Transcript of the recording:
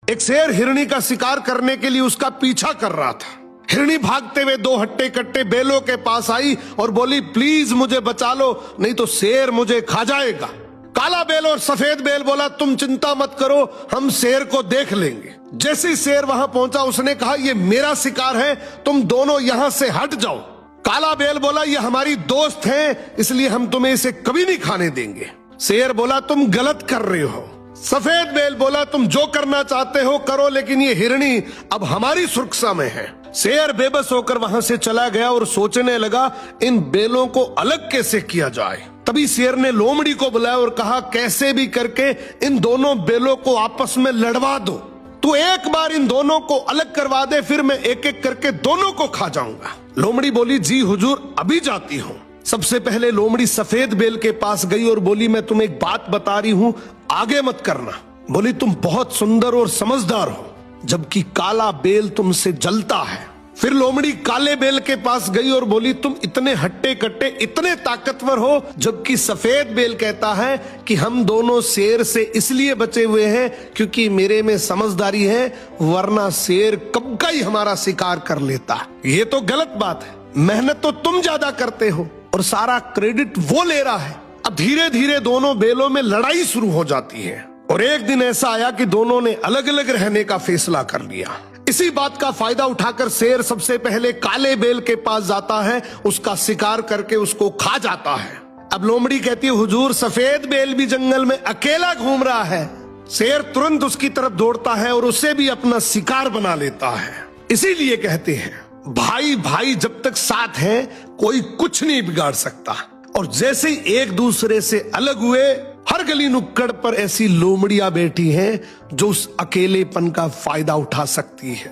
एक शेर हिरनी का शिकार करने के लिए उसका पीछा कर रहा था। हिरनी भागते हुए दो हट्टे कट्टे बेलों के पास आई और बोली, प्लीज मुझे बचा लो, नहीं तो शेर मुझे खा जाएगा। काला बेल और सफेद बेल बोला, तुम चिंता मत करो, हम शेर को देख लेंगे। जैसे शेर वहां पहुंचा उसने कहा, ये मेरा शिकार है, तुम दोनों यहां से हट जाओ। काला बेल बोला, ये हमारी दोस्त है, इसलिए हम तुम्हें इसे कभी नहीं खाने देंगे। शेर बोला, तुम गलत कर रहे हो। सफेद बेल बोला, तुम जो करना चाहते हो करो, लेकिन ये हिरनी अब हमारी सुरक्षा में है। शेर बेबस होकर वहां से चला गया और सोचने लगा, इन बेलों को अलग कैसे किया जाए। तभी शेर ने लोमड़ी को बुलाया और कहा, कैसे भी करके इन दोनों बेलों को आपस में लड़वा दो। तू एक बार इन दोनों को अलग करवा दे, फिर मैं एक एक करके दोनों को खा जाऊंगा। लोमड़ी बोली, जी हुजूर, अभी जाती हूँ। सबसे पहले लोमड़ी सफेद बेल के पास गई और बोली, मैं तुम्हें एक बात बता रही हूँ, आगे मत करना। बोली, तुम बहुत सुंदर और समझदार हो, जबकि काला बेल तुमसे जलता है। फिर लोमड़ी काले बेल के पास गई और बोली, तुम इतने हट्टे कट्टे, इतने ताकतवर हो, जबकि सफेद बेल कहता है कि हम दोनों शेर से इसलिए बचे हुए हैं क्योंकि मेरे में समझदारी है, वरना शेर कब का ही हमारा शिकार कर लेता। ये तो गलत बात है, मेहनत तो तुम ज्यादा करते हो और सारा क्रेडिट वो ले रहा है। अब धीरे धीरे दोनों बेलों में लड़ाई शुरू हो जाती है और एक दिन ऐसा आया कि दोनों ने अलग अलग रहने का फैसला कर लिया। इसी बात का फायदा उठाकर शेर सबसे पहले काले बेल के पास जाता है, उसका शिकार करके उसको खा जाता है। अब लोमड़ी कहती है, हुजूर, सफेद बेल भी जंगल में अकेला घूम रहा है। शेर तुरंत उसकी तरफ दौड़ता है और उसे भी अपना शिकार बना लेता है। इसीलिए कहते हैं, भाई भाई जब तक साथ हैं, कोई कुछ नहीं बिगाड़ सकता। और जैसे ही एक दूसरे से अलग हुए, हर गली नुक्कड़ पर ऐसी लोमड़ियां बैठी हैं जो उस अकेलेपन का फायदा उठा सकती है।